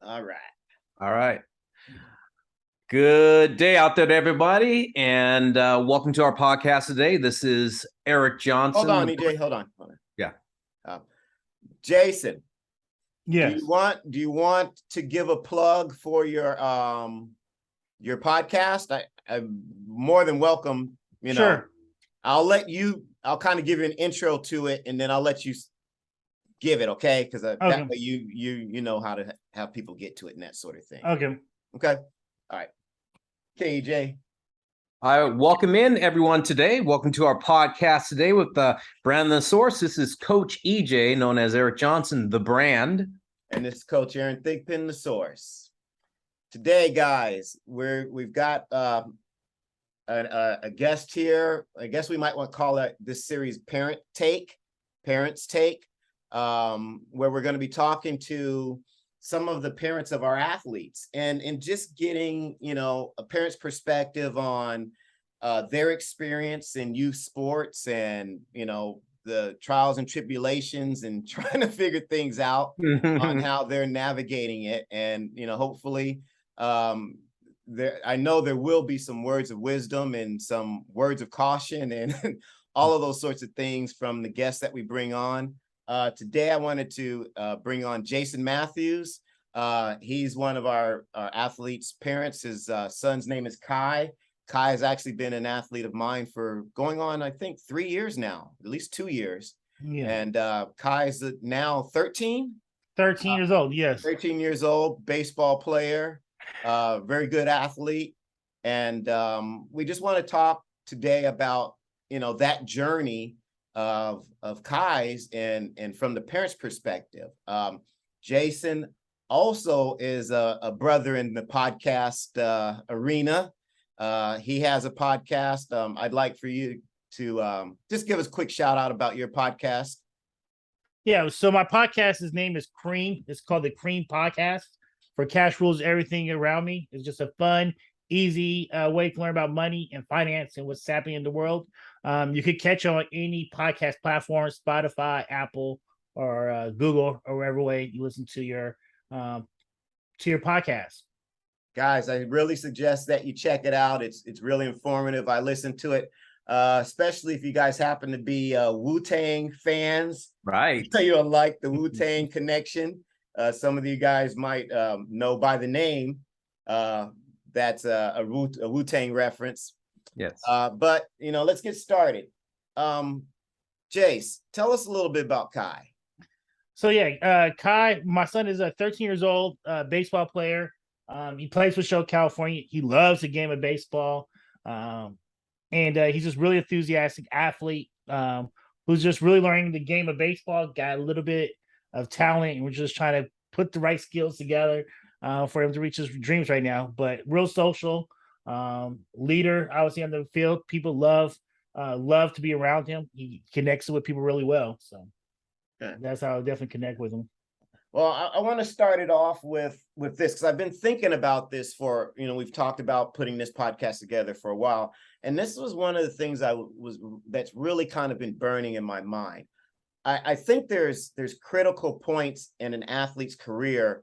All right. All right. Good day out there to everybody, and welcome to our podcast today. This is Eric Johnson. Hold on, EJ. Hold on. Yeah. Jason, Yes. do you want to give a plug for your podcast? I'm more than welcome. Sure. I'll kind of give you an intro to it, and then I'll let you give it, okay? Because that way you know how to have people get to it and that sort of thing. Okay. All right. Okay, EJ. I welcome in everyone today. Welcome to our podcast today with Brand the Source. This is Coach EJ, known as Eric Johnson, the brand. And this is Coach Aaron Thigpen, the Source. Today, guys, we've got a guest here. I guess we might want to call this series Parents Take, where we're going to be talking to some of the parents of our athletes and just getting, a parent's perspective on their experience in youth sports and, the trials and tribulations and trying to figure things out on how they're navigating it. And, hopefully I know there will be some words of wisdom and some words of caution and all of those sorts of things from the guests that we bring on. Today, I wanted to bring on Jason Matthews. He's one of our athletes' parents. His son's name is Kai. Kai has actually been an athlete of mine for going on, I think, 3 years now, at least 2 years. Yeah. And Kai is now 13? 13 years old, yes. 13 years old, baseball player, very good athlete. And we just want to talk today about, that journey of Kai's and from the parents' perspective. Jason also is a brother in the podcast arena. He has a podcast. I'd like for you to just give us a quick shout out about your podcast. Yeah, so my podcast's name is Cream. It's called the Cream Podcast. For cash rules everything around me. It's just a fun, easy way to learn about money and finance and what's happening in the world. You could catch it on any podcast platform, Spotify, Apple, or Google, or wherever way you listen to your podcast. Guys, I really suggest that you check it out. It's really informative. I listened to it, especially if you guys happen to be Wu-Tang fans. Right. You'll like the Wu-Tang connection. Some of you guys might know by the name. That's a Wu-Tang reference. Yes. But, let's get started. Jace, tell us a little bit about Kai. So, Kai, my son is 13 years old, baseball player. He plays for Show California. He loves the game of baseball. And he's just really enthusiastic athlete who's just really learning the game of baseball, got a little bit of talent, and we're just trying to put the right skills together for him to reach his dreams right now. But real social leader, obviously on the field. People love to be around him. He connects with people really well. So that's how I definitely connect with him. Well, I want to start it off with this because I've been thinking about this for, we've talked about putting this podcast together for a while. And this was one of the things that's really kind of been burning in my mind. I think there's critical points in an athlete's career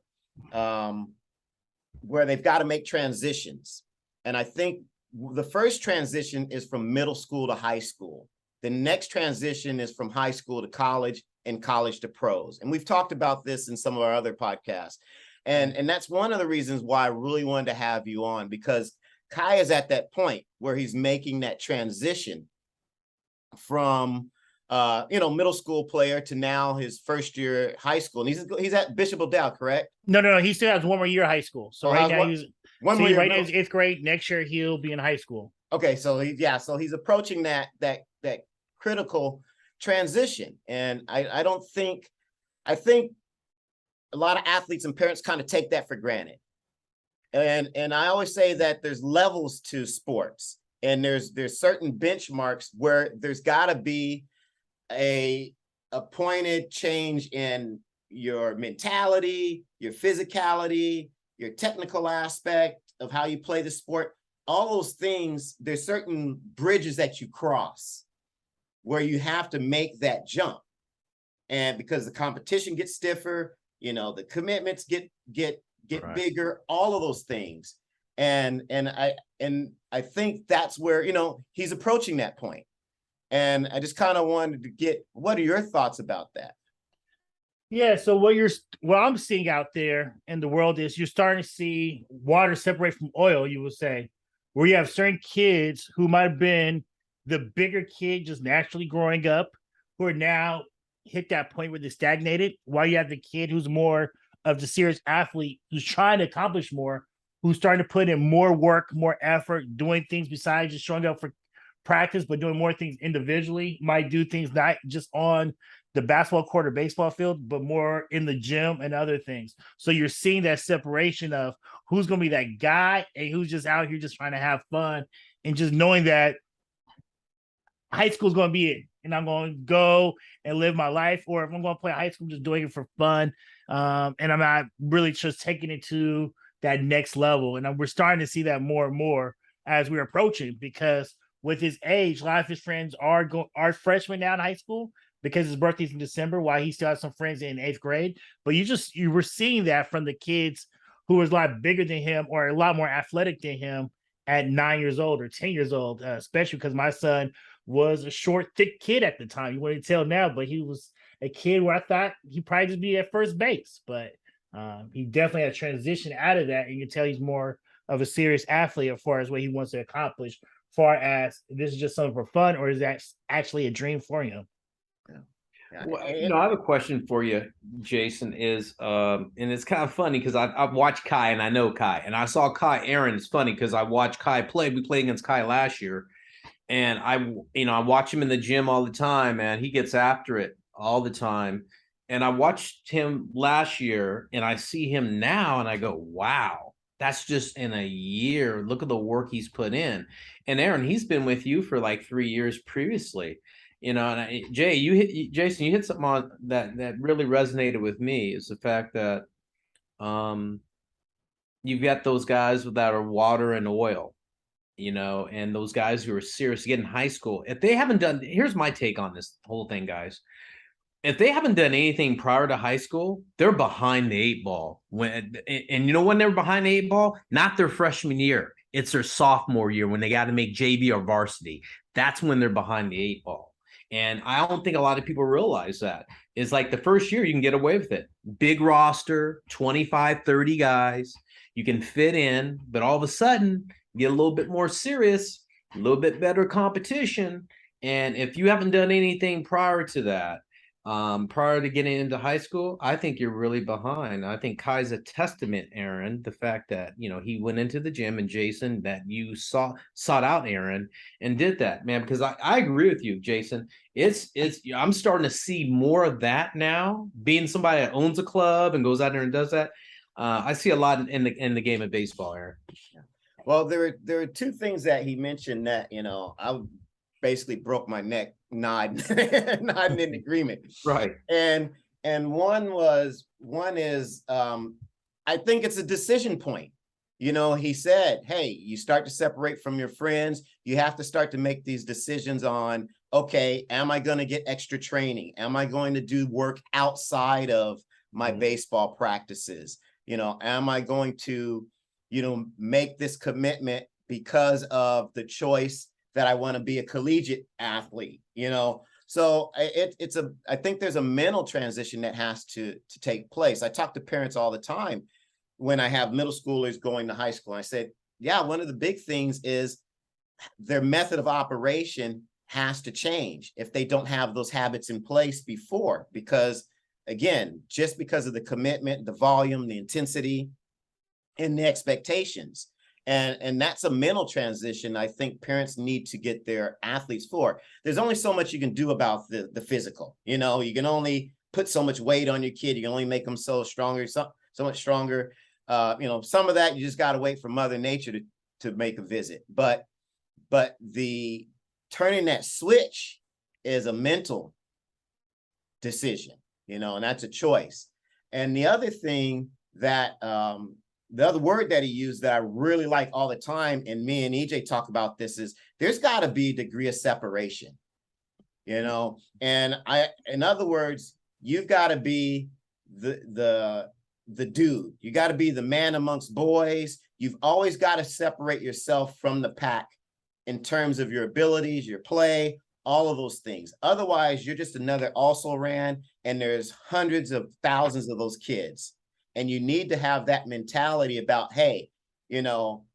where they've got to make transitions. And I think the first transition is from middle school to high school. The next transition is from high school to college and college to pros. And we've talked about this in some of our other podcasts. And that's one of the reasons why I really wanted to have you on, because Kai is at that point where he's making that transition from middle school player to now his first year high school. And he's at Bishop O'Dowd, correct? No. He still has one more year of high school. So right now he's now he's 8th grade. Next year he'll be in high school. Okay, so he's approaching that critical transition. And I think a lot of athletes and parents kind of take that for granted. And I always say that there's levels to sports, and there's certain benchmarks where there's got to be a pointed change in your mentality, your physicality, your technical aspect of how you play the sport. All those things, there's certain bridges that you cross where you have to make that jump. And because the competition gets stiffer, the commitments get get bigger, all of those things. And I think that's where, you know, he's approaching that point. And I just kind of wanted to get, what are your thoughts about that? Yeah, so what I'm seeing out there in the world is you're starting to see water separate from oil, you would say, where you have certain kids who might have been the bigger kid just naturally growing up, who are now hit that point where they stagnated, while you have the kid who's more of the serious athlete who's trying to accomplish more, who's starting to put in more work, more effort, doing things besides just showing up for practice, but doing more things individually, might do things not just on the basketball court or baseball field, but more in the gym and other things. So you're seeing that separation of who's going to be that guy and who's just out here just trying to have fun, and just knowing that high school is going to be it. And I'm going to go and live my life. Or if I'm going to play high school, I'm just doing it for fun. And I'm not really just taking it to that next level. And we're starting to see that more and more as we're approaching, because with his age, a lot of his friends are freshmen now in high school, because his birthday's in December, while he still has some friends in 8th grade. But you were seeing that from the kids who was a lot bigger than him or a lot more athletic than him at 9 years old or 10 years old, especially because my son was a short, thick kid at the time. You wouldn't tell now, but he was a kid where I thought he'd probably just be at first base. But he definitely had transitioned out of that, and you can tell he's more of a serious athlete as far as what he wants to accomplish, far as this is just something for fun, or is that actually a dream for him? Yeah. Well, you know, I have a question for you, Jason. And it's kind of funny because I've watched Kai and I know Kai, and I saw Kai Aaron. It's funny because I watched Kai play. We played against Kai last year, and I watch him in the gym all the time, and he gets after it all the time. And I watched him last year, and I see him now, and I go, wow, that's just in a year. Look at the work he's put in. And Aaron, he's been with you for like 3 years previously. You know, and Jason, you hit something on that really resonated with me, is the fact that you've got those guys that are water and oil, you know, and those guys who are serious to get in high school. If they haven't done, here's my take on this whole thing, guys. If they haven't done anything prior to high school, they're behind the 8 ball. And you know when they're behind the 8 ball? Not their freshman year. It's their sophomore year when they got to make JV or varsity. That's when they're behind the 8 ball. And I don't think a lot of people realize that. It's like the first year you can get away with it. Big roster, 25, 30 guys. You can fit in, but all of a sudden, get a little bit more serious, a little bit better competition. And if you haven't done anything prior to that, prior to getting into high school, I think you're really behind. I think Kai's a testament, Aaron, the fact that, you know, he went into the gym, and Jason, that you sought out Aaron and did that, man, because I agree with you, Jason. I'm starting to see more of that now, being somebody that owns a club and goes out there and does that. I see a lot in the game of baseball, Aaron. Well, there are two things that he mentioned that, you know, I basically broke my neck nodding in agreement. Right. And one is I think it's a decision point. You know, he said, hey, you start to separate from your friends. You have to start to make these decisions on, okay, am I going to get extra training? Am I going to do work outside of my baseball practices? You know, am I going to, you know, make this commitment because of the choice that I want to be a collegiate athlete, you know? So I think there's a mental transition that has to take place. I talk to parents all the time when I have middle schoolers going to high school. I said, yeah, one of the big things is their method of operation has to change if they don't have those habits in place before, because again, just because of the commitment, the volume, the intensity, and the expectations. And that's a mental transition I think parents need to get their athletes for. There's only so much you can do about the physical. You know, you can only put so much weight on your kid. You can only make them so much stronger. You know, some of that you just got to wait for Mother Nature to make a visit. But the turning that switch is a mental decision, you know, and that's a choice. And the other thing that the other word that he used that I really like all the time, and me and EJ talk about this, is there's got to be a degree of separation, you know. And in other words, you've got to be the the dude. You got to be the man amongst boys. You've always got to separate yourself from the pack in terms of your abilities, your play, all of those things. Otherwise, you're just another also ran, and there's hundreds of thousands of those kids. And you need to have that mentality about, hey, you know,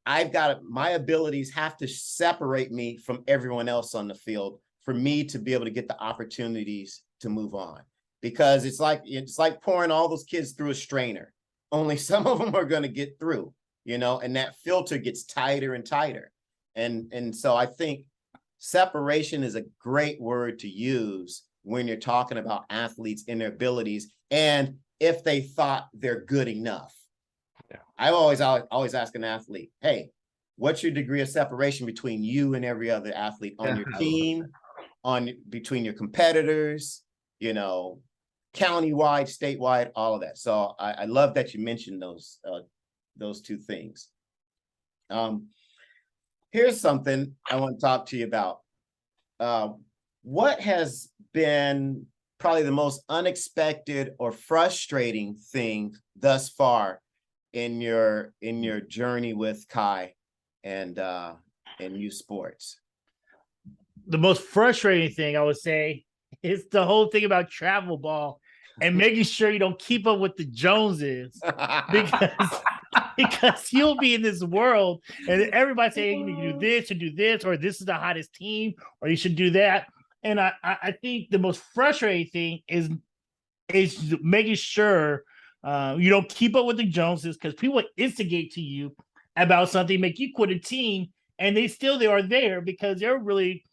my abilities have to separate me from everyone else on the field for me to be able to get the opportunities to move on. Because it's like pouring all those kids through a strainer. Only some of them are going to get through, you know, and that filter gets tighter and tighter. And so I think separation is a great word to use when you're talking about athletes and their abilities, and if they thought they're good enough. Yeah. I always ask an athlete, hey, what's your degree of separation between you and every other athlete on your team, between your competitors, you know, countywide, statewide, all of that. So I love that you mentioned those two things. Here's something I want to talk to you about. What has been probably the most unexpected or frustrating thing thus far in your journey with Kai and youth sports? The most frustrating thing I would say is the whole thing about travel ball and making sure you don't keep up with the Joneses, because you'll be in this world and everybody saying you can do this or do this, or this is the hottest team, or you should do that. And I think the most frustrating thing is making sure you don't keep up with the Joneses, because people instigate to you about something, make you quit a team, and they are there because they're really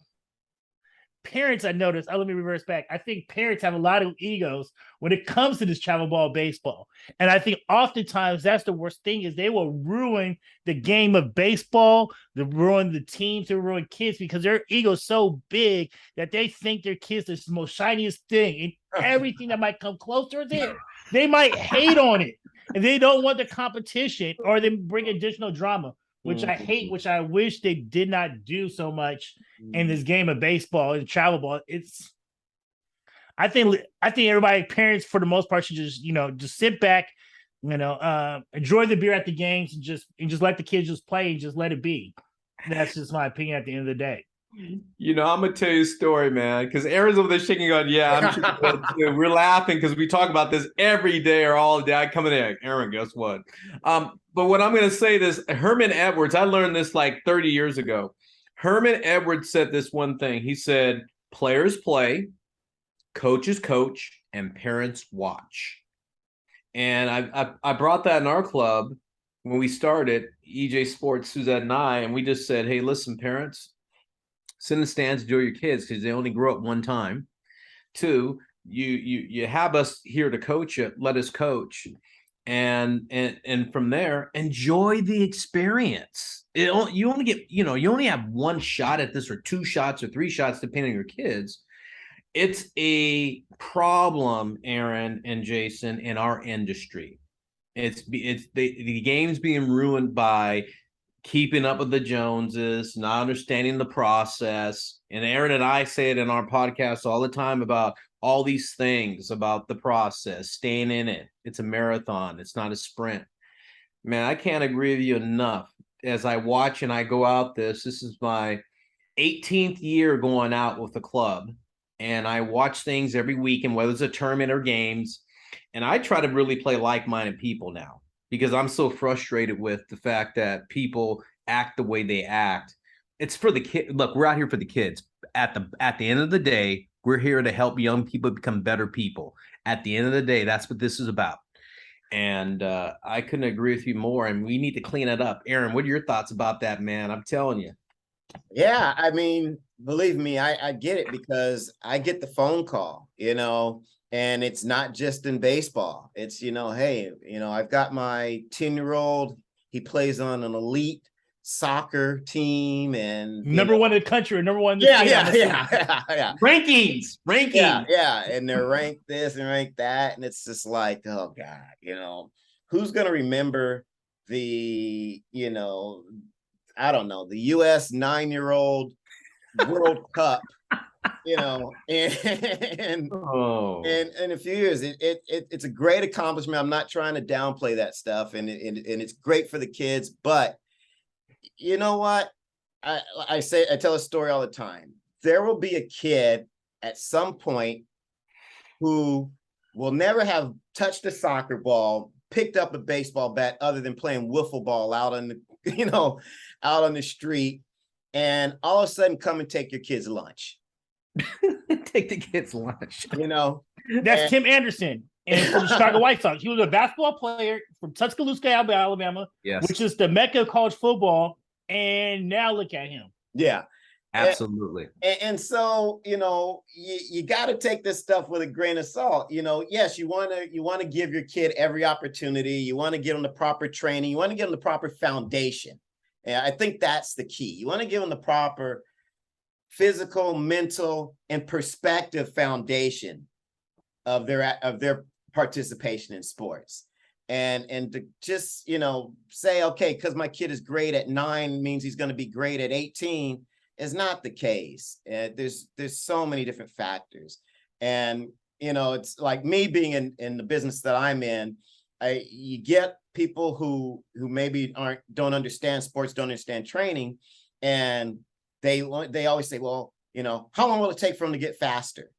parents. I noticed. Let me reverse back. I think parents have a lot of egos when it comes to this travel ball baseball, and I think oftentimes that's the worst thing, is they will ruin the game of baseball, they ruin the teams, they ruin kids, because their ego's so big that they think their kids is the most shiniest thing, and everything that might come closer there, they might hate on it, and they don't want the competition, or they bring additional drama, which I hate, which I wish they did not do so much in this game of baseball and travel ball. I think everybody, parents for the most part, should just sit back, enjoy the beer at the games, and just let the kids just play and just let it be. That's just my opinion at the end of the day. I'm gonna tell you a story, man, because Aaron's over there shaking, going, "Yeah, I'm sure." We're laughing because we talk about this every day or all day. I come in there, Aaron, guess what? But what I'm gonna say this, Herman Edwards, I learned this like 30 years ago. Herman Edwards said this one thing. He said, "Players play, coaches coach, and parents watch." And I brought that in our club when we started EJ Sports, Suzette and I, and we just said, "Hey, listen, parents, sit in the stands, enjoy your kids, because they only grow up one time. Two, you have us here to coach you, let us coach, and from there, enjoy the experience. You only have one shot at this, or two shots, or three shots, depending on your kids." It's a problem, Aaron and Jason, in our industry. It's the game's being ruined by keeping up with the Joneses, not understanding the process. And Aaron and I say it in our podcast all the time about all these things about the process, staying in it. It's a marathon. It's not a sprint. Man, I can't agree with you enough. As I watch and I go out this is my 18th year going out with the club. And I watch things every week, and whether it's a tournament or games. And I try to really play like-minded people now, because I'm so frustrated with the fact that people act the way they act. It's for the kid. Look, we're out here for the kids. At the end of the day, we're here to help young people become better people. At the end of the day, that's what this is about. And I couldn't agree with you more. And we need to clean it up. Aaron, what are your thoughts about that, man? I'm telling you. Yeah, I mean, believe me, I get it, because I get the phone call, and it's not just in baseball. It's, hey, I've got my 10-year-old, he plays on an elite soccer team, and number one in the country, or number one in the yeah, state. Yeah. Rankings. Yeah. And they're ranked this and ranked that. And it's just like, oh God, who's going to remember the, I don't know, the US 9-year-old World Cup you know, and Oh, in a few years, it's a great accomplishment. I'm not trying to downplay that stuff, and it's great for the kids. But you know what? I tell a story all the time. There will be a kid at some point who will never have touched a soccer ball, picked up a baseball bat, other than playing wiffle ball out on the, out on the street, and all of a sudden come and take your kid's lunch. take the kids' lunch. That's And Tim Anderson, and for the Chicago White Sox. He was a basketball player from Tuscaloosa, Alabama, Yes, which is the mecca of college football. And now look at him. yeah. absolutely. And so, you got to take this stuff with a grain of salt. Yes, you want to give your kid every opportunity. You want to give them the proper training. You want to give them the proper foundation. And I think that's the key. You want to give them the proper physical, mental, and perspective foundation of their participation in sports. And to just, say, okay, because my kid is great at 9 means he's going to be great at 18 is not the case. There's so many different factors. And, it's like me being in the business that I'm in, you get people who maybe don't understand sports, don't understand training. And they always say, well, how long will it take for them to get faster?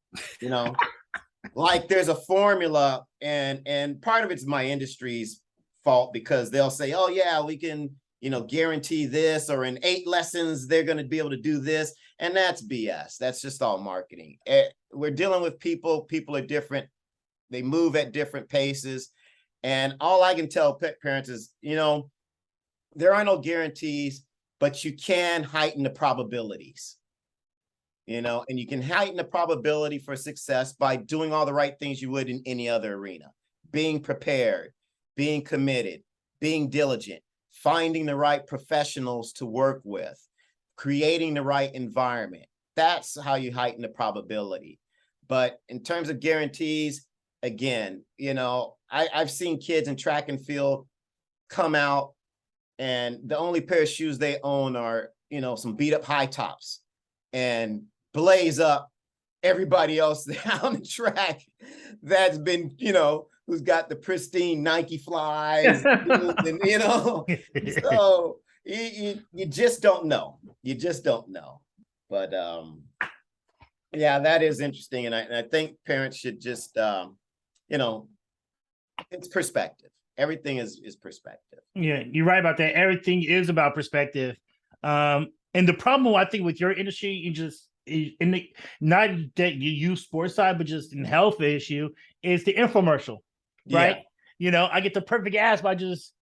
Like there's a formula, and part of it's my industry's fault, because they'll say, oh yeah, we can, guarantee this, or in 8 lessons, they're going to be able to do this. And that's BS. That's just all marketing. We're dealing with people. People are different. They move at different paces. And all I can tell pet parents is, there are no guarantees, but you can heighten the probabilities. And you can heighten the probability for success by doing all the right things you would in any other arena. Being prepared, being committed, being diligent, finding the right professionals to work with, creating the right environment. That's how you heighten the probability. But in terms of guarantees, again, I've seen kids in track and field come out, and the only pair of shoes they own are, some beat up high tops, and blaze up everybody else down the track that's been, who's got the pristine Nike Flies, and, so you just don't know. You just don't know. But yeah, that is interesting. And I think parents should just, it's perspective. Everything is perspective. Yeah, you're right about that. Everything is about perspective. And the problem, I think, with your industry, not that you use sports side, but just in health issue, is the infomercial, right? Yeah. I get the perfect ass by just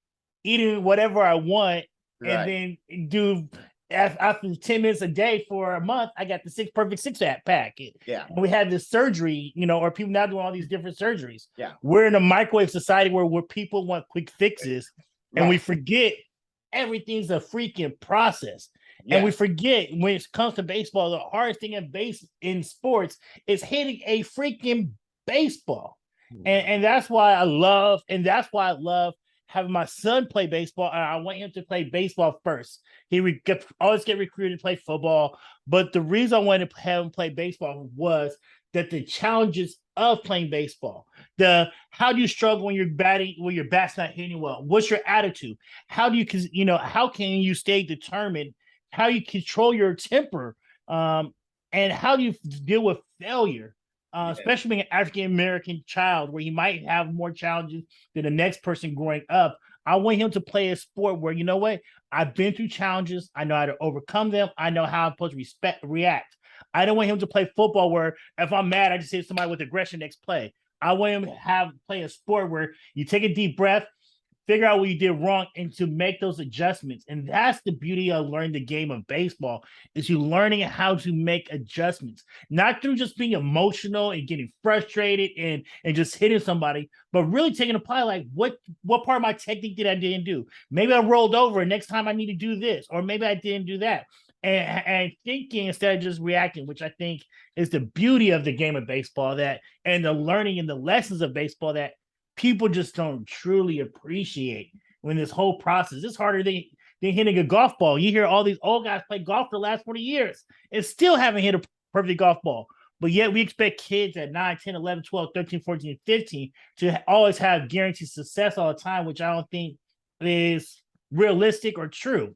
eating whatever I want, Right. and then do after 10 minutes a day for a month, I got the perfect six pack. Yeah. And we had this surgery, or people now doing all these different surgeries. Yeah. We're in a microwave society where people want quick fixes, Right. and we forget everything's a freaking process. Yeah. And we forget, when it comes to baseball, the hardest thing in sports is hitting a freaking baseball. And that's why I love having my son play baseball. And I want him to play baseball first. He would always get recruited to play football. But the reason I wanted to have him play baseball was that the challenges of playing baseball, how do you struggle when you're batting, when your bat's not hitting well? What's your attitude? How can you stay determined? How you control your temper, and how do you deal with failure, especially being an African-American child, where he might have more challenges than the next person growing up. I want him to play a sport where, I've been through challenges. I know how to overcome them. I know how I'm supposed to react. I don't want him to play football where if I'm mad, I just hit somebody with aggression next play. I want him to play a sport where you take a deep breath, figure out what you did wrong, and to make those adjustments. And that's the beauty of learning the game of baseball, is you learning how to make adjustments, not through just being emotional and getting frustrated and just hitting somebody, but really taking a play, like what part of my technique didn't do? Maybe I rolled over, and next time I need to do this, or maybe I didn't do that. And thinking instead of just reacting, which I think is the beauty of the game of baseball, and the learning and the lessons of baseball that people just don't truly appreciate. When this whole process is harder than hitting a golf ball. You hear all these old guys play golf for the last 40 years and still haven't hit perfect golf ball. But yet we expect kids at 9, 10, 11, 12, 13, 14, 15 to always have guaranteed success all the time, which I don't think is realistic or true.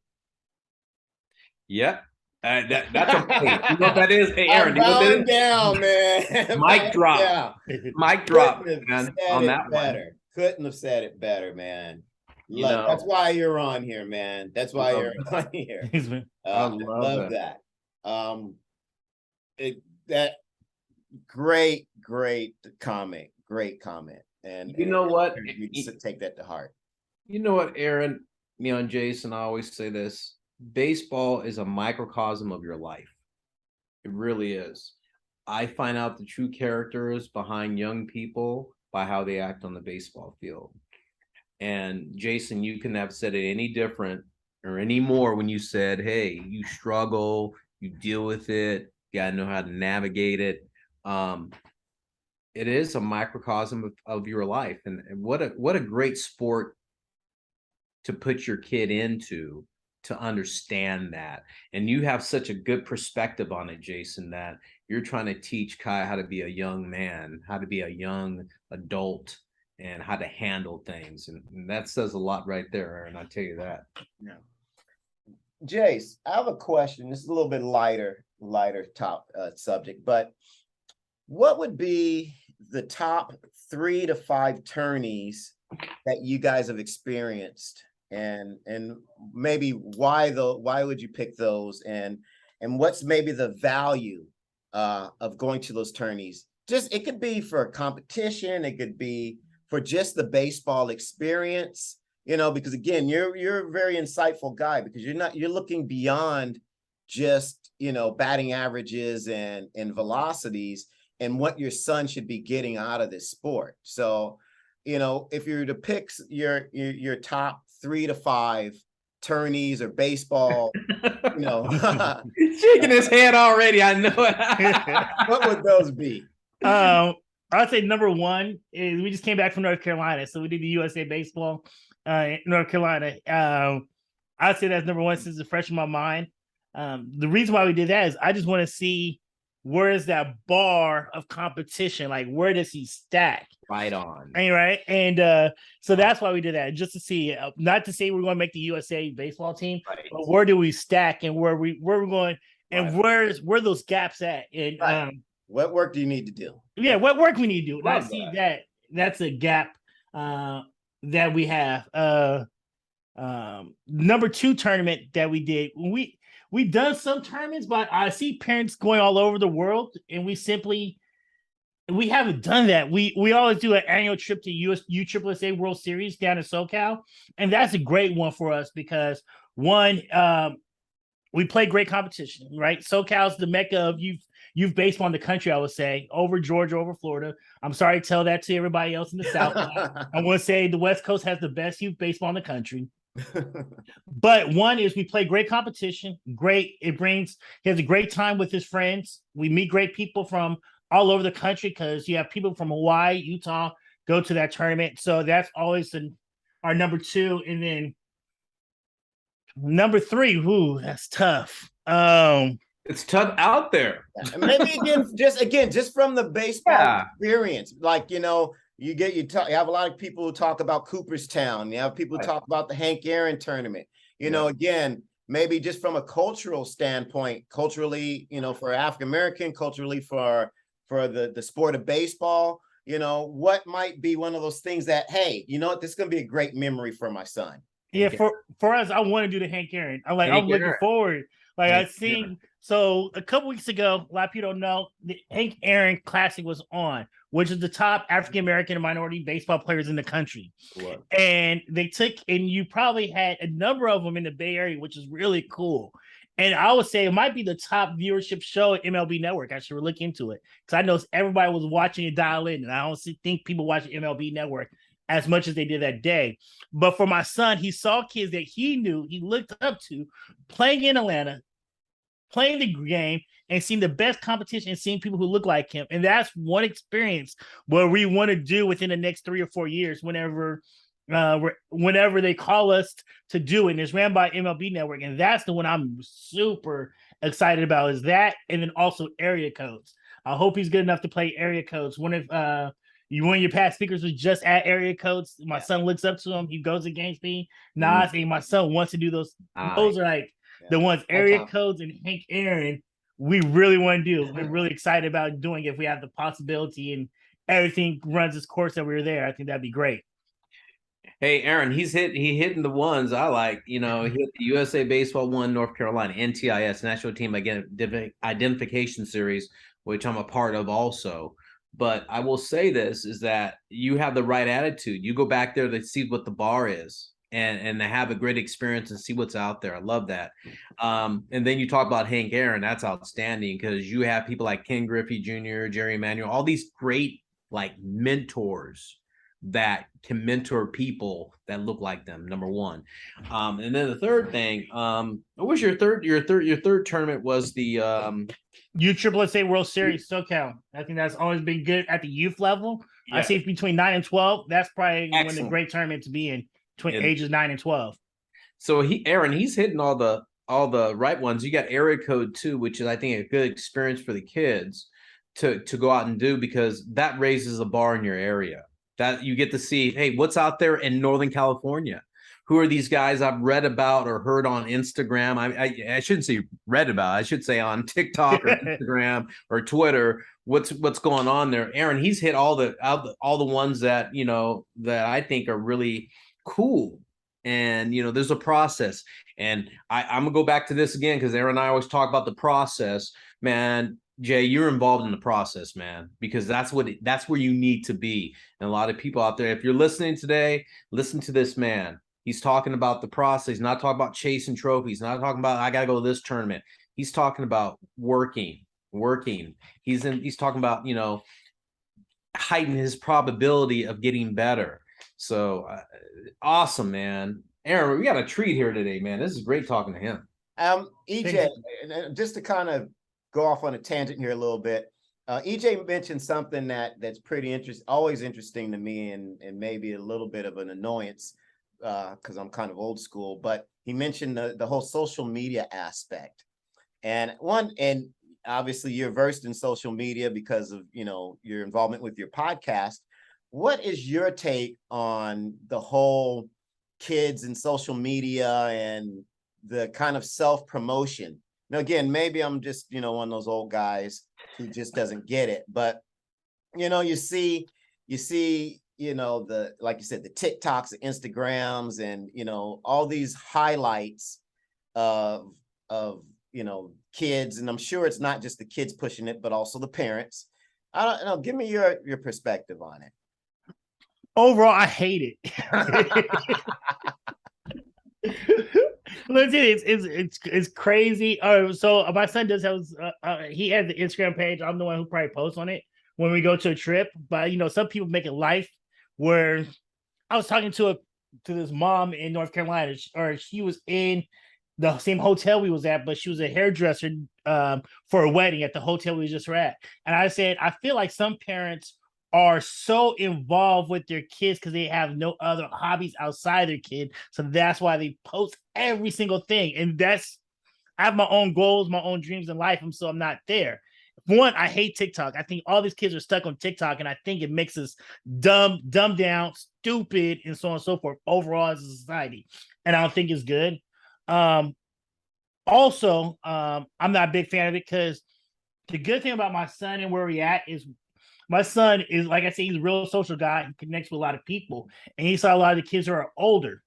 Yep. That's a hey, you know what that is? Hey, Aaron, I'm you know what that bowing is? down, man. Mic drop. Yeah. Mic drop, Couldn't have man, said on it that one. better. Couldn't have said it better, man. You know, That's why you're on here, man. That's why you're on here. I love that. That great comment. Great comment. And you know what? You take that to heart. You know what, Aaron, me and Jason, I always say this. Baseball is a microcosm of your life. It really is. I find out the true characters behind young people by how they act on the baseball field. And Jason, you couldn't have said it any different or any more when you said, hey, you struggle, you deal with it, you gotta know how to navigate it. It is a microcosm of your life. And what a great sport to put your kid into, to understand that. And you have such a good perspective on it, Jason, that you're trying to teach Kai how to be a young man, how to be a young adult, and how to handle things. And that says a lot right there, Aaron. I tell you that. Yeah. Jace, I have a question. This is a little bit lighter top subject, but what would be the top 3 to 5 tourneys that you guys have experienced? And maybe why would you pick those, and what's maybe the value of going to those tourneys? Just, it could be for a competition, it could be for just the baseball experience, because again, you're a very insightful guy, because you're looking beyond just, batting averages and velocities and what your son should be getting out of this sport. So, if you were to pick your top 3 to 5 tourneys or baseball, He's shaking his head already. I know it. what would those be? I'd say number one is, we just came back from North Carolina, so we did the USA baseball in North Carolina. I'd say that's number one since it's fresh in my mind. The reason why we did that is I just want to see, where is that bar of competition? Like, where does he stack? Right on. Right. And so that's why we did that, just to see, not to say we're going to make the USA baseball team, right, but where do we stack, and where we're going, and right, where those gaps at? And right. What work do you need to do? Yeah, what work we need to do. And I see that's a gap that we have. Number 2 tournament that we did, we done some tournaments, but I see parents going all over the world, and we haven't done that. We always do an annual trip to USSSA World Series down in SoCal, and that's a great one for us because, one, we play great competition, right? SoCal's the mecca of youth baseball in the country, I would say, over Georgia, over Florida. I'm sorry to tell that to everybody else in the South. I want to say the West Coast has the best youth baseball in the country. But one is, we play great competition. He has a great time with his friends. We meet great people from all over the country, because you have people from Hawaii, Utah go to that tournament. So that's always our number 2. And then number 3, that's tough. It's tough out there. Maybe just from the baseball experience, like, you have a lot of people who talk about Cooperstown. You have people who talk about the Hank Aaron tournament. Again, maybe just from a cultural standpoint, culturally, for African American, culturally for the sport of baseball, what might be one of those things that, hey, this is going to be a great memory for my son. Yeah, for us, I want to do the Hank Aaron. I'm looking forward. Like, I seen, so a couple weeks ago, a lot of people don't know, the Hank Aaron Classic was on, which is the top African American and minority baseball players in the country. What? And you probably had a number of them in the Bay Area, which is really cool. And I would say it might be the top viewership show at MLB Network. I should look into it, because I know everybody was watching it dial in, and I don't think people watch MLB Network as much as they did that day. But for my son, he saw kids that he knew, he looked up to, playing in Atlanta, playing the game, and seeing the best competition, and seeing people who look like him. And that's one experience where we want to do within the next 3 or 4 years, whenever they call us to do it. And it's ran by MLB Network, and that's the one I'm super excited about is that, and then also area codes. I hope he's good enough to play area codes. One of one of your past speakers was just at area codes. My son looks up to him. He goes against me. Nas, and my son wants to do those. Those are like the ones area codes and Hank Aaron we really want to do. We're really excited about doing it if we have the possibility and everything runs its course that we were there. I think that'd be great. Hey, Aaron, he hitting the ones I like. You know, he hit the USA Baseball 1 North Carolina, NTIS, National Team Identification Series, which I'm a part of also. But I will say this is that you have the right attitude. You go back there to see what the bar is and to have a great experience and see what's out there. I love that. And then you talk about Hank Aaron. That's outstanding because you have people like Ken Griffey Jr., Jerry Emanuel, all these great like mentors that can mentor people that look like them. Number one. And then the third thing, what was your third tournament was the USSSA World Series SoCal. I think that's always been good at the youth level. Yeah. I see between 9 and 12. That's probably one of the great tournaments to be in between ages 9 and 12. So he's hitting all the right ones. You got area code 2, which is I think a good experience for the kids to go out and do because that raises the bar in your area. That you get to see, hey, what's out there in Northern California? Who are these guys I've read about or heard on Instagram? I shouldn't say read about. I should say on TikTok or Instagram or Twitter. What's going on there? Aaron, he's hit all the ones that that I think are really cool. And there's a process. And I'm gonna go back to this again because Aaron and I always talk about the process, man. Jay, you're involved in the process, man, because that's where you need to be. And a lot of people out there, if you're listening today, listen to this man. He's talking about the process. He's not talking about chasing trophies. Not talking about I got to go to this tournament. He's talking about working. He's talking about heighten his probability of getting better. So awesome, man. Aaron, we got a treat here today, man. This is great talking to him. EJ, just to kind of go off on a tangent here a little bit. EJ mentioned something that's pretty interesting, always interesting to me, and maybe a little bit of an annoyance because I'm kind of old school. But he mentioned the whole social media aspect, and obviously you're versed in social media because of your involvement with your podcast. What is your take on the whole kids and social media and the kind of self-promotion? Now, again, maybe I'm just, one of those old guys who just doesn't get it. But, you see, like you said, the TikToks, the Instagrams, and, all these highlights of kids. And I'm sure it's not just the kids pushing it, but also the parents. I don't know. Give me your perspective on it. Overall, I hate it. It's crazy. So my son does have he has the Instagram page. I'm the one who probably posts on it when we go to a trip. But some people make it life. Where I was talking to this mom in North Carolina, or she was in the same hotel we was at, but she was a hairdresser for a wedding at the hotel we just were at. And I said, I feel like some parents are so involved with their kids because they have no other hobbies outside their kid. So that's why they post every single thing. And I have my own goals, my own dreams in life. And so I'm not there. One, I hate TikTok. I think all these kids are stuck on TikTok, and I think it makes us dumb down, stupid, and so on and so forth overall as a society. And I don't think it's good. Also, I'm not a big fan of it because the good thing about my son and where we at is my son is, like I say, he's a real social guy. He connects with a lot of people. And he saw a lot of the kids who are older.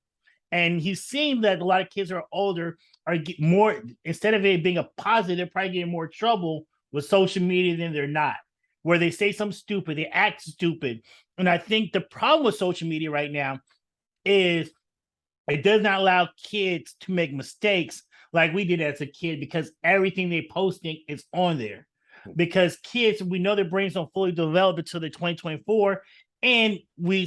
And he's seen that a lot of kids who are older are more, instead of it being a positive, they're probably getting more trouble with social media than they're not. Where they say something stupid, they act stupid. And I think the problem with social media right now is it does not allow kids to make mistakes like we did as a kid because everything they're posting is on there. Because kids, we know their brains don't fully develop until they're 2024, and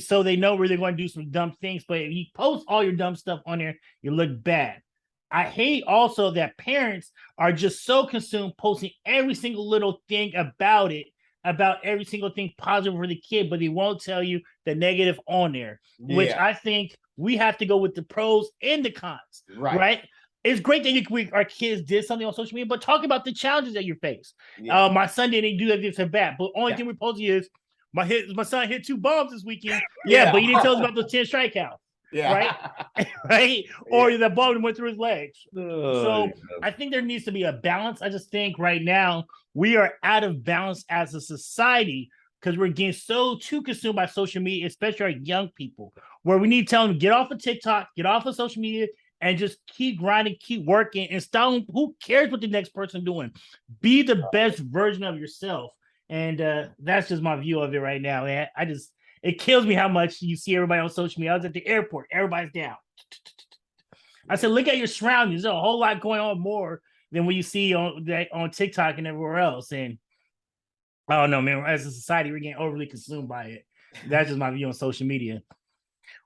so they know where they're going to do some dumb things. But if you post all your dumb stuff on there, you look bad. I hate also that parents are just so consumed posting every single little thing about every single thing positive for the kid, but they won't tell you the negative on there, which I think we have to go with the pros and the cons, right? it's great that our kids did something on social media, but talk about the challenges that you face. Yeah. My son didn't do that this and that, but only thing we posted is my son hit 2 bombs this weekend. Yeah, but he didn't tell us about those 10 strikeouts. Yeah. Right. Right. Or the ball went through his legs. So yeah. I think there needs to be a balance. I just think right now we are out of balance as a society because we're getting too consumed by social media, especially our young people, where we need to tell them get off of TikTok, get off of social media, and just keep grinding, keep working, and stop. Who cares what the next person doing? Be the best version of yourself. And that's just my view of it right now. And it kills me how much you see everybody on social media. I was at the airport, everybody's down. I said, look at your surroundings. There's a whole lot going on more than what you see on TikTok and everywhere else. And I don't know, man. As a society, we're getting overly consumed by it. That's just my view on social media.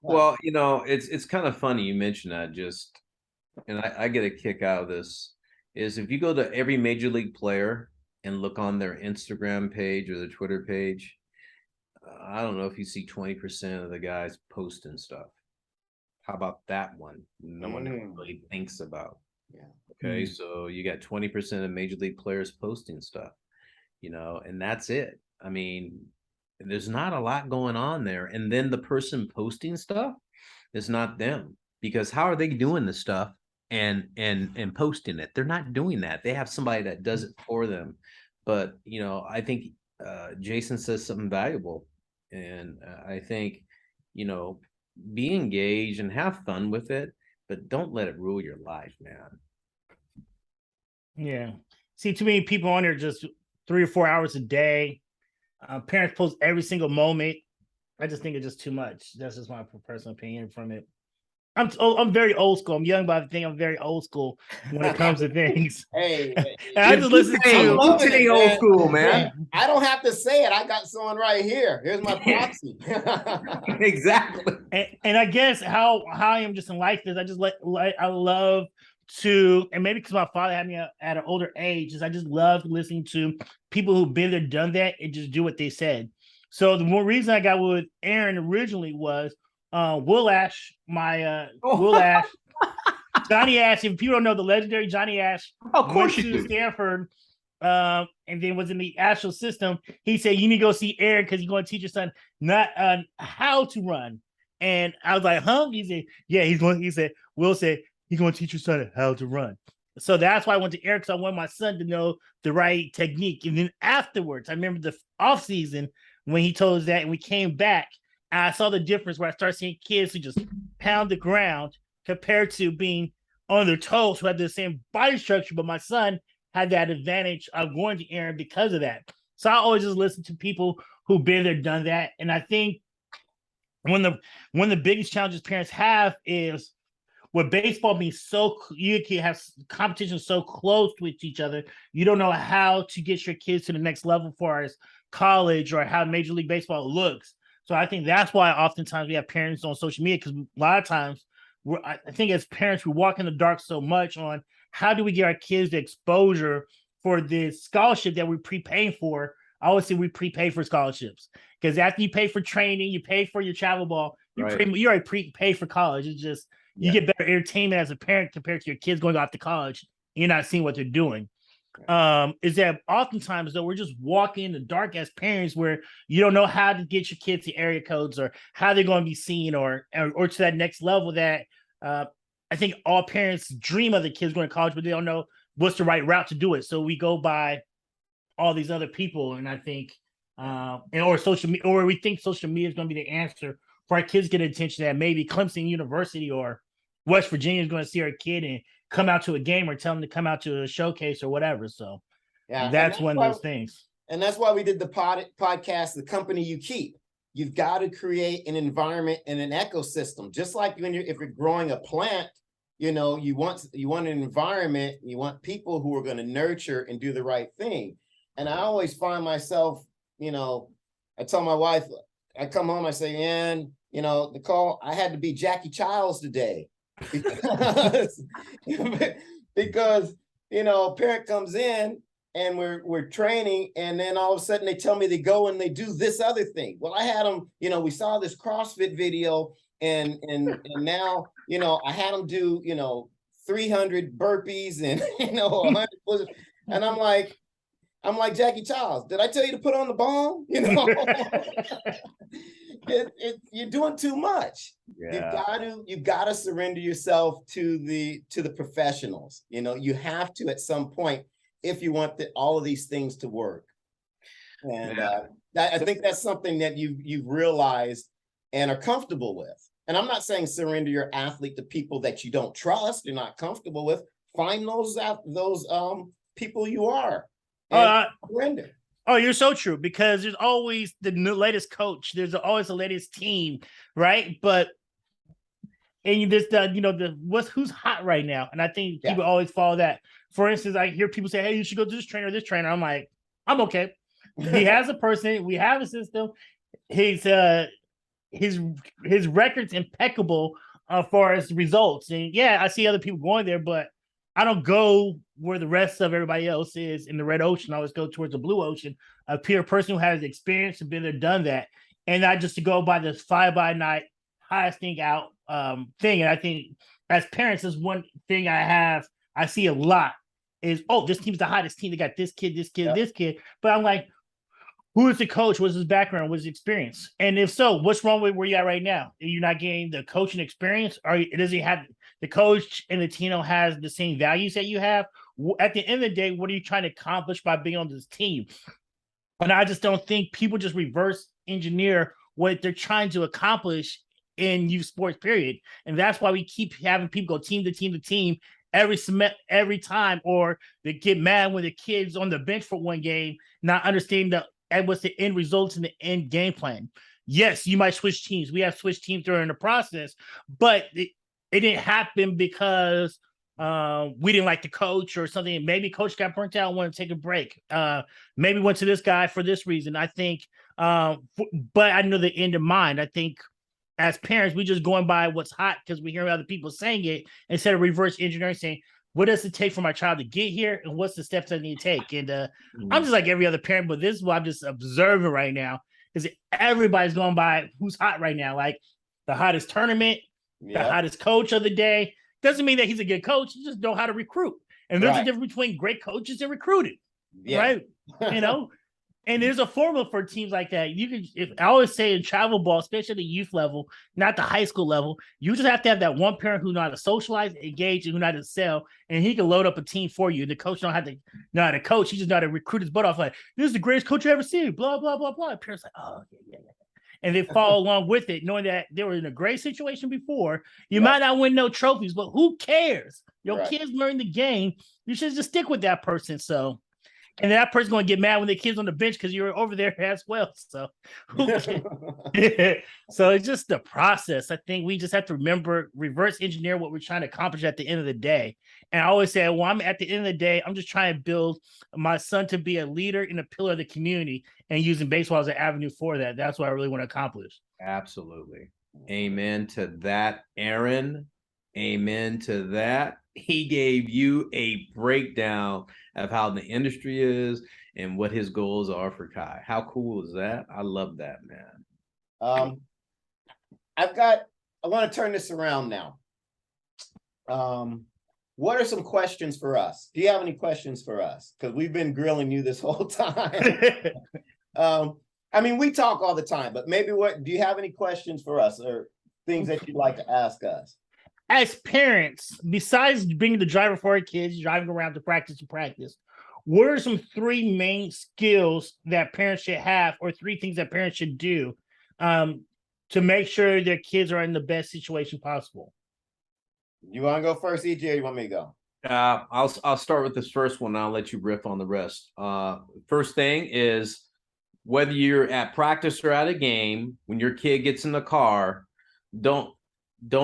Well, it's kind of funny you mentioned that. And I get a kick out of this. Is if you go to every major league player and look on their Instagram page or their Twitter page, I don't know if you see 20% of the guys posting stuff. How about that one? No one really thinks about. Yeah. Okay, so you got 20% of major league players posting stuff, and that's it. I mean, there's not a lot going on there. And then the person posting stuff is not them, because how are they doing the stuff and posting it? They're not doing that. They have somebody that does it for them. But I think Jason says something valuable, and I think be engaged and have fun with it, but don't let it rule your life, man. Yeah. See, too many people on there just 3 or 4 hours a day. Parents post every single moment. I just think it's just too much. That's just my personal opinion from it. I'm very old school. I'm young, but I think I'm very old school when it comes to things. Hey, and I just listen to old school, man. I don't have to say it. I got someone right here. Here's my proxy. Exactly. And I guess how I am just in life is I just I love to, and maybe because my father had me at an older age, is I just love listening to people who've been there, done that, and just do what they said. So the more reason I got with Aaron originally was Will Ash, Will Ash, Johnny Ash. If people don't know, the legendary Johnny Ash, of course went you to do. Stanford, and then was in the actual system. He said, "You need to go see Aaron because he's going to teach your son not how to run." And I was like, "Huh?" He said, "Yeah, he's going." He said, "Will said he's going to teach your son how to run." So that's why I went to Aaron, because I wanted my son to know the right technique. And then afterwards, I remember the off season when he told us that, and we came back. I saw the difference where I started seeing kids who just pound the ground compared to being on their toes, who had the same body structure. But my son had that advantage of going to Aaron because of that. So I always just listen to people who've been there, done that. And I think one of the biggest challenges parents have is with baseball being you can have competition so close with each other, you don't know how to get your kids to the next level for as college or how Major League Baseball looks. So I think that's why oftentimes we have parents on social media, because a lot of times I think as parents, we walk in the dark so much on how do we get our kids the exposure for the scholarship that we're prepaying for. I always say we prepay for scholarships, because after you pay for training, you pay for your travel ball, you already prepay for college. It's just you get better entertainment as a parent compared to your kids going off to college. You're not seeing what they're doing. Is that oftentimes though we're just walking in the dark as parents, where you don't know how to get your kids to area codes or how they're going to be seen or to that next level that I think all parents dream of the kids going to college, but they don't know what's the right route to do it. So we go by all these other people, and I think or social media, or we think social media is going to be the answer for our kids to get attention, that maybe Clemson University or West Virginia is going to see our kid and come out to a game or tell them to come out to a showcase or whatever. So that's one of those things. And that's why we did the podcast, The Company You Keep. You've got to create an environment and an ecosystem. Just like if you're growing a plant, you want an environment, you want people who are going to nurture and do the right thing. And I always find myself, I tell my wife, I come home, I say, "And Nicole, I had to be Jackie Childs today." because parent comes in and we're training, and then all of a sudden they tell me they go and they do this other thing. Well, I had them, we saw this CrossFit video, and now I had them do 300 burpees and 100 push-ups. And I'm like Jackie Charles. Did I tell you to put on the ball? You're doing too much. Yeah. You gotta surrender yourself to the professionals. You have to at some point if you want all of these things to work. And I think that's something that you've realized and are comfortable with. And I'm not saying surrender your athlete to people that you don't trust, you're not comfortable with. Find those people you are and surrender. Oh, you're so true, because there's always the latest coach. There's always the latest team, right? But and you just who's hot right now, and I think people always follow that. For instance, I hear people say, "Hey, you should go to this trainer, this trainer." I'm like, I'm okay. He has a person. We have a system. His record's impeccable for his results, and I see other people going there, but I don't go where the rest of everybody else is in the red ocean. I always go towards the blue ocean. A person who has experience and been there, done that, and not just to go by this fly-by-night highest thing out thing. And I think as parents, is one thing I see a lot is, oh, this team's the hottest team. They got this kid, this kid, this kid. But I'm like, who is the coach? What's his background? What's his experience? And if so, what's wrong with where you're at right now? Are you not getting the coaching experience? Or does he have the coach and the team has the same values that you have? At the end of the day, what are you trying to accomplish by being on this team? And I just don't think people just reverse engineer what they're trying to accomplish in youth sports, period. And that's why we keep having people go team to team to team every time, or they get mad when the kid's on the bench for one game, not understanding what's the end results and the end game plan. Yes, you might switch teams. We have switched teams during the process, but it didn't happen because we didn't like the coach or something. Maybe coach got burnt out, wanted to take a break. Maybe went to this guy for this reason. I think, but I know the end in mind. I think as parents, we just going by what's hot because we hear other people saying it instead of reverse engineering, saying, what does it take for my child to get here, and what's the steps I need to take? And I'm just like every other parent, but this is what I'm just observing right now, is everybody's going by who's hot right now. Like the hottest tournament, the hottest coach of the day. Doesn't mean that he's a good coach. He just know how to recruit. And there's a difference between great coaches and recruiting, right? And there's a formula for teams like that. You can, I always say in travel ball, especially at the youth level, not the high school level, you just have to have that one parent who know how to socialize, engage, and who know how to sell, and he can load up a team for you. The coach don't have to know how to coach. He just know how to recruit his butt off. Like, this is the greatest coach I've ever seen. Blah blah blah blah. And parents like, oh yeah. And they follow along with it, knowing that they were in a great situation before. You might not win no trophies, but who cares? Your kids learn the game. You should just stick with that person. So. And that person's going to get mad when the kid's on the bench because you're over there as well. So, so it's just the process. I think we just have to remember, reverse engineer what we're trying to accomplish at the end of the day. And I always say, well, I'm at the end of the day, I'm just trying to build my son to be a leader and a pillar of the community, and using baseball as an avenue for that. That's what I really want to accomplish. Absolutely. Amen to that, Aaron. Amen to that. He gave you a breakdown of how the industry is and what his goals are for Kai. How cool is that? I love that, man. I want to turn this around now. What are some questions for us? Do you have any questions for us? Because we've been grilling you this whole time. I mean, we talk all the time, but maybe do you have any questions for us or things that you'd like to ask us? As parents, besides being the driver for our kids, driving around to practice, what are some 3 main skills that parents should have, or 3 things that parents should do to make sure their kids are in the best situation possible? You want to go first, EJ, or you want me to go? I'll start with this first one, and I'll let you riff on the rest. First thing is, whether you're at practice or at a game, when your kid gets in the car, don't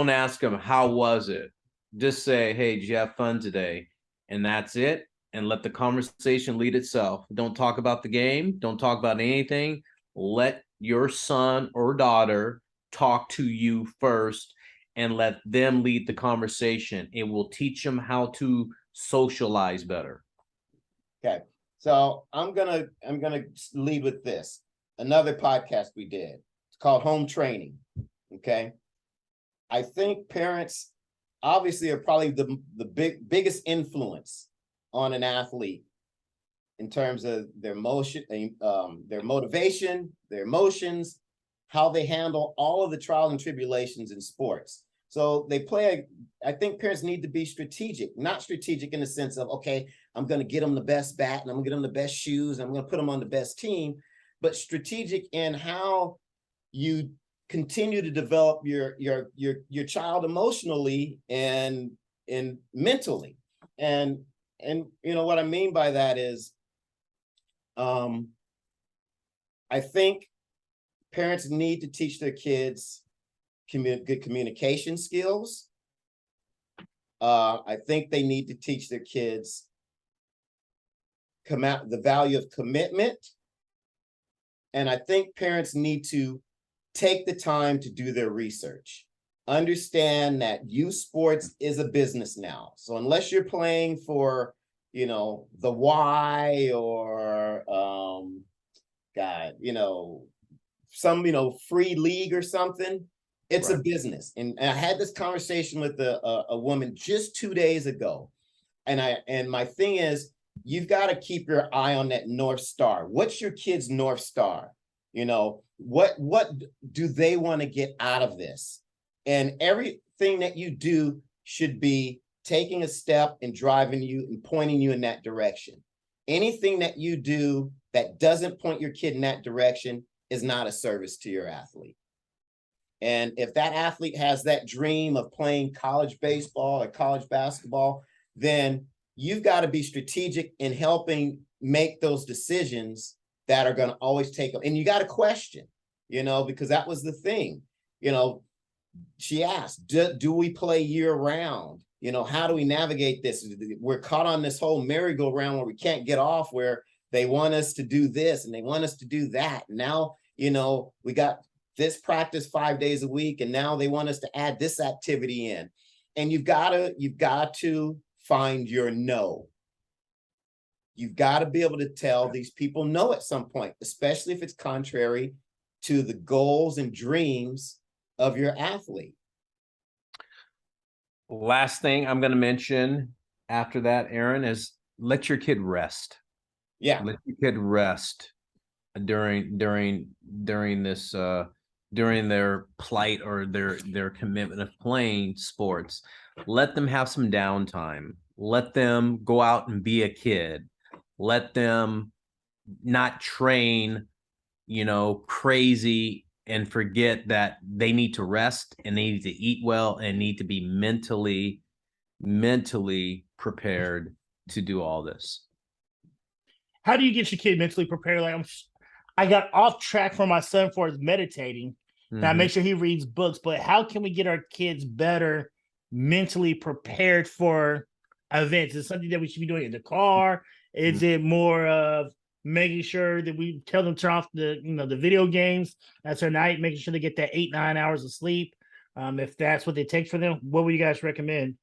ask them, how was it? Just say, hey, did you have fun today? And that's it. And let the conversation lead itself. Don't talk about the game. Don't talk about anything. Let your son or daughter talk to you first and let them lead the conversation. It will teach them how to socialize better. Okay. So I'm gonna lead with this. Another podcast we did. It's called Home Training. Okay. I think parents obviously are probably the biggest influence on an athlete in terms of their their motivation, their emotions, how they handle all of the trials and tribulations in sports. So they play, I think parents need to be strategic, not strategic in the sense of, okay, I'm going to get them the best bat and I'm going to get them the best shoes and I'm going to put them on the best team, but strategic in how you continue to develop your child emotionally and mentally. And you know what I mean by that is, I think parents need to teach their kids good communication skills. I think they need to teach their kids the value of commitment. And I think parents need to take the time to do their research. Understand that youth sports is a business now. So unless you're playing for, you know, the Y or God, you know, some, you know, free league or something, it's a business. And I had this conversation with a woman just 2 days ago. And my thing is, you've got to keep your eye on that North Star. What's your kid's North Star? You know, what do they want to get out of this? And everything that you do should be taking a step and driving you and pointing you in that direction. Anything that you do that doesn't point your kid in that direction is not a service to your athlete. And if that athlete has that dream of playing college baseball or college basketball, then you've got to be strategic in helping make those decisions that are going to always take them. And you got to question, you know, because that was the thing, you know, she asked, do we play year round? You know, how do we navigate this? We're caught on this whole merry-go-round where we can't get off, where they want us to do this and they want us to do that. Now, you know, we got this practice 5 days a week, and now they want us to add this activity in. And you've got to find your no. You've got to be able to tell these people no at some point, especially if it's contrary to the goals and dreams of your athlete. Last thing I'm going to mention after that, Aaron, is let your kid rest. Yeah. Let your kid rest during this during their plight or their commitment of playing sports. Let them have some downtime. Let them go out and be a kid. Let them not train, you know, crazy and forget that they need to rest and they need to eat well and need to be mentally prepared to do all this. How do you get your kid mentally prepared? Like I got off track for my son for his meditating. And I make sure he reads books, but how can we get our kids better mentally prepared for events? Is it something that we should be doing in the car? Is it more of making sure that we tell them to turn off the video games at their night, making sure they get that 8-9 hours of sleep? If that's what it takes for them, what would you guys recommend?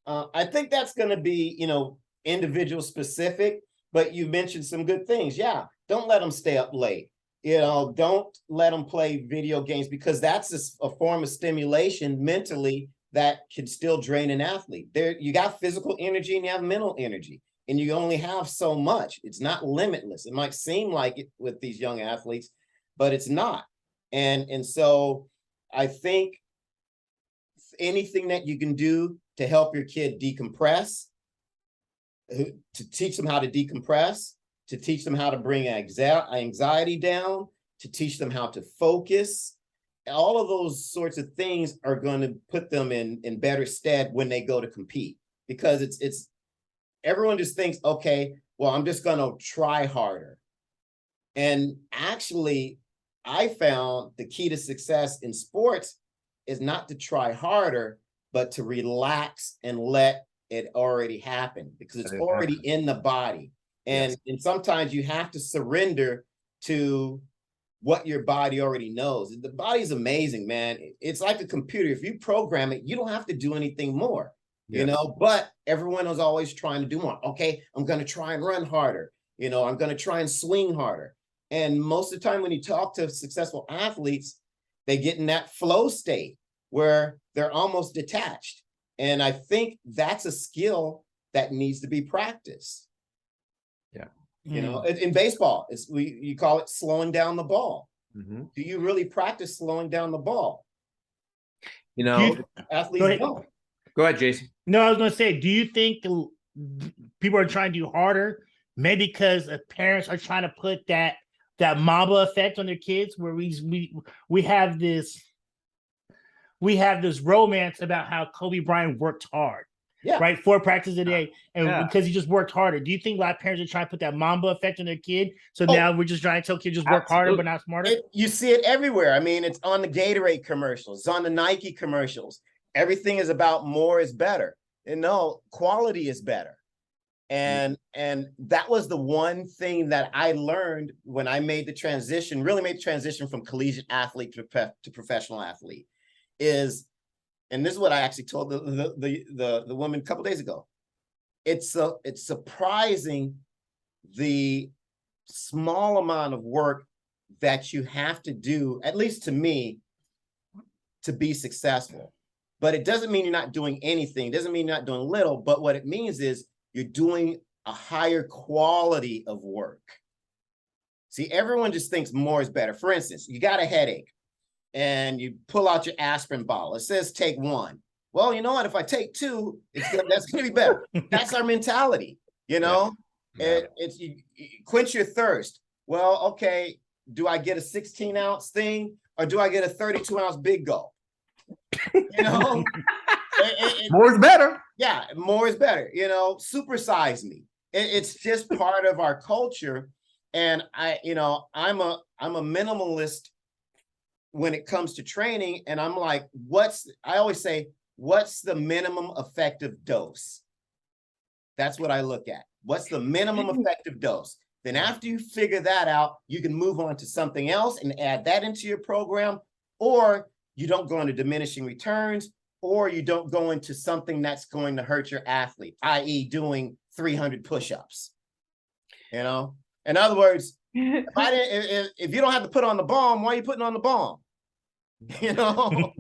I think that's going to be, you know, individual specific, but you mentioned some good things. Yeah. Don't let them stay up late. You know, don't let them play video games, because that's a form of stimulation mentally that can still drain an athlete. There, you got physical energy and you have mental energy, and you only have so much. It's not limitless. It might seem like it with these young athletes, but it's not. And so I think anything that you can do to help your kid decompress, to teach them how to decompress, to teach them how to bring anxiety down, to teach them how to focus. All of those sorts of things are going to put them in better stead when they go to compete, because it's everyone just thinks, okay, well, I'm just going to try harder. And actually, I found the key to success in sports is not to try harder, but to relax and let it already happen, because it's already in the body. And sometimes you have to surrender to what your body already knows. The body's amazing, man. It's like a computer. If you program it, you don't have to do anything more, you know, but everyone is always trying to do more. Okay, I'm going to try and run harder. You know, I'm going to try and swing harder. And most of the time when you talk to successful athletes, they get in that flow state where they're almost detached. And I think that's a skill that needs to be practiced. Yeah. You know, in baseball, you call it slowing down the ball. Mm-hmm. Do you really practice slowing down the ball? You know, Athletes don't. Go ahead, Jason. No, I was going to say, do you think people are trying to do harder? Maybe because the parents are trying to put that Mamba effect on their kids, where we have this romance about how Kobe Bryant worked hard. Yeah. Right. 4 practices a day. And because he just worked harder. Do you think a lot of parents are trying to put that Mamba effect on their kid? So now we're just trying to tell kids just work harder, but not smarter? You see it everywhere. I mean, it's on the Gatorade commercials, it's on the Nike commercials. Everything is about more is better. And no, quality is better. And that was the one thing that I learned when I made the transition, really made the transition from collegiate athlete to professional athlete, is, and this is what I actually told the woman a couple days ago. It's surprising the small amount of work that you have to do, at least to me, to be successful. But it doesn't mean you're not doing anything. It doesn't mean you're not doing little, but what it means is you're doing a higher quality of work. See, everyone just thinks more is better. For instance, you got a headache and you pull out your aspirin bottle. It says take 1. Well, you know what? If I take 2, that's going to be better. That's our mentality, you know? Yeah. You quench your thirst. Well, okay, do I get a 16-ounce thing or do I get a 32-ounce big gulp? You know? More is better. Yeah, more is better. You know, supersize me. It's just part of our culture. And I'm a minimalist when it comes to training. And I'm like, I always say, what's the minimum effective dose? That's what I look at. What's the minimum effective dose? Then after you figure that out, you can move on to something else and add that into your program, or you don't go into diminishing returns, or you don't go into something that's going to hurt your athlete, i.e. doing 300 push-ups. You know, in other words, if you don't have to put on the bomb, why are you putting on the bomb? You know,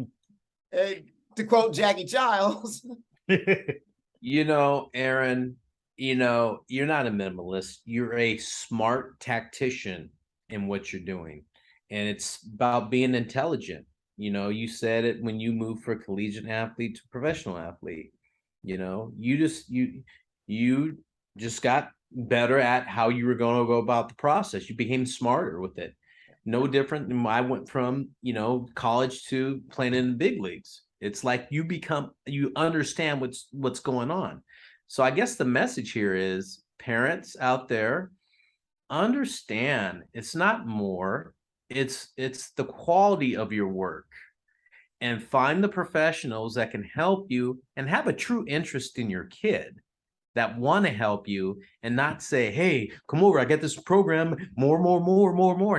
to quote Jackie Giles. You know, Aaron, you know, you're not a minimalist. You're a smart tactician in what you're doing. And it's about being intelligent. You know, you said it when you moved from collegiate athlete to professional athlete. You know, you just got better at how you were going to go about the process. You became smarter with it. No different than I went from, you know, college to playing in the big leagues. It's like you understand what's going on. So I guess the message here is, parents out there, understand it's not more, it's the quality of your work, and find the professionals that can help you and have a true interest in your kid, that want to help you and not say, hey, come over, I get this program, more.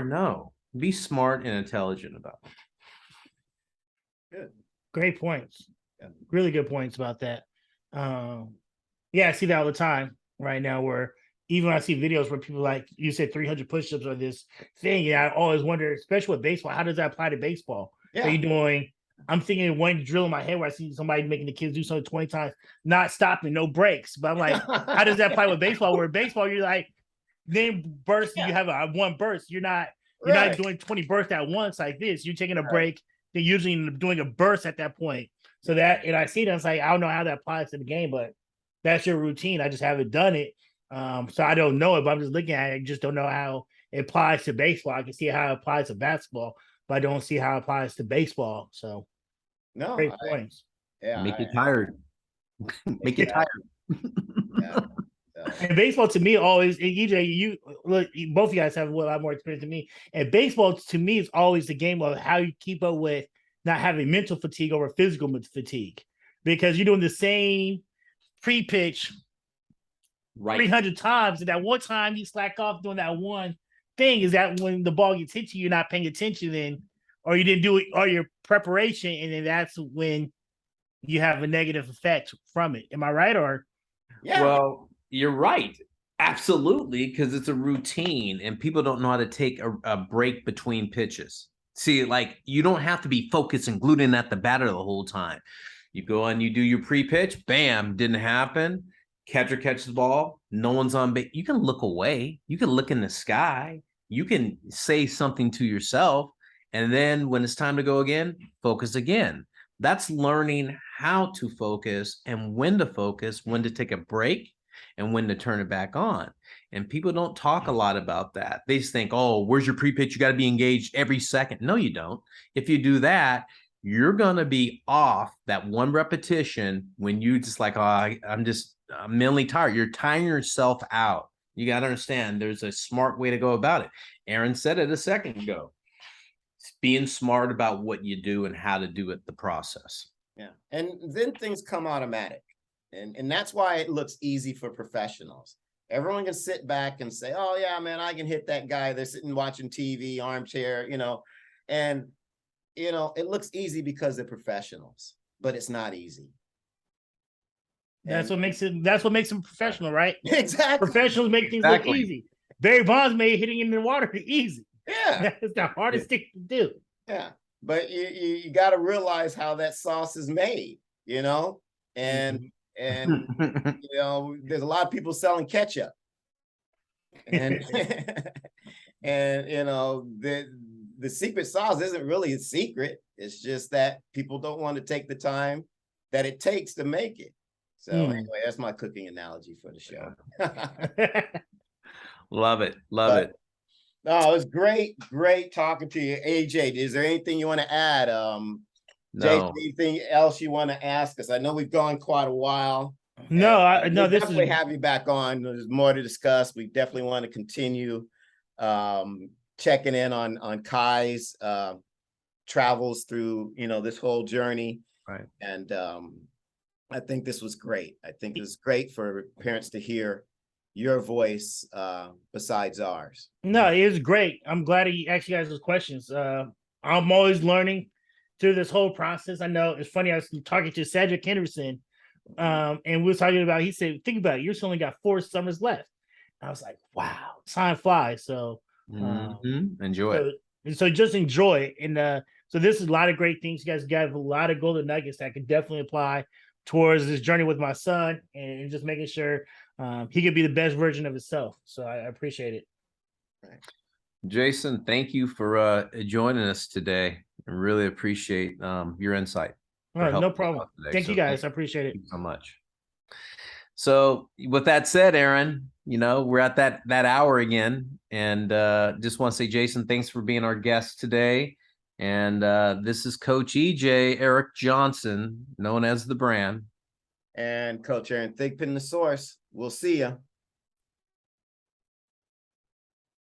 No, be smart and intelligent about it. Good. Great points. Yeah. Really good points about that. Yeah, I see that all the time right now, where even when I see videos where people, like you said, 300 push-ups or this thing, and I always wonder, especially with baseball, how does that apply to baseball? Yeah. Are you doing, I'm thinking one drill in my head where I see somebody making the kids do something 20 times, not stopping, no breaks. But I'm like, how does that apply with baseball? Where baseball, you're like, then burst, you have a one burst. You're not doing 20 bursts at once like this. You're taking a break. They're usually doing a burst at that point. So that, and I see that, it's like, I don't know how that applies to the game, but that's your routine. I just haven't done it. So I don't know it, but I'm just looking at it. I just don't know how it applies to baseball. I can see how it applies to basketball, but I don't see how it applies to baseball. So no, great points. Yeah, make you tired. Make you tired. Yeah. And baseball to me always, and EJ, you look, both of you guys have a lot more experience than me. And baseball to me is always the game of how you keep up with not having mental fatigue over physical fatigue, because you're doing the same pre-pitch 300 times, and that one time you slack off doing that one thing, is that when the ball gets hit to you, you're not paying attention, then, or you didn't do it, or your preparation, and then that's when you have a negative effect from it. Am I right? Or yeah, well, you're right, absolutely, because it's a routine, and people don't know how to take a break between pitches. See, like, you don't have to be focused and glued in at the batter the whole time. You go and you do your pre-pitch, bam, didn't happen. Catcher catches the ball, no one's on base. You can look away. You can look in the sky. You can say something to yourself. And then when it's time to go again, focus again. That's learning how to focus and when to focus, when to take a break, and when to turn it back on. And people don't talk a lot about that. They just think, oh, where's your pre-pitch? You got to be engaged every second. No, you don't. If you do that, you're going to be off that one repetition when you just like, oh, I'm mentally tired. You're tiring yourself out. You got to understand there's a smart way to go about it. Aaron said it a second ago. It's being smart about what you do and how to do it, the process. Yeah. And then things come automatic. And that's why it looks easy for professionals. Everyone can sit back and say, oh, yeah, man, I can hit that guy. They're sitting watching TV, armchair, and, it looks easy because they're professionals, but it's not easy. That's what makes them professional, right? Exactly. Professionals make things look easy. Barry Bonds made hitting in the water easy. Yeah. That's the hardest thing to do. Yeah. But you got to realize how that sauce is made, and there's a lot of people selling ketchup, and the secret sauce isn't really a secret. It's just that people don't want to take the time that it takes to make it. So anyway, that's my cooking analogy for the show. Love it. Love it. No, it was great talking to you. AJ, is there anything you want to add? No. Jason, anything else you want to ask us? I know we've gone quite a while. No, we'll definitely have you back on. There's more to discuss. We definitely want to continue checking in on Kai's travels through this whole journey. Right. And I think this was great. I think it was great for parents to hear your voice besides ours. No, it was great. I'm glad he actually has those questions. I'm always learning through this whole process. I know it's funny. I was talking to Cedric Henderson, and we were talking about. He said, "Think about it. You're only got 4 summers left." I was like, "Wow, time flies." So enjoy it. So just enjoy it. And so this is a lot of great things. You guys got a lot of golden nuggets that can definitely apply towards this journey with my son, and just making sure he could be the best version of himself. So I appreciate it. Right. Jason, thank you for joining us today. I really appreciate your insight. All right, no problem. Thank you guys. I appreciate it. Thank you so much. So with that said, Aaron, we're at that hour again, and just want to say, Jason, thanks for being our guest today. And this is Coach EJ Eric Johnson, known as The Brand. And Coach Aaron Thigpen, the source. We'll see you.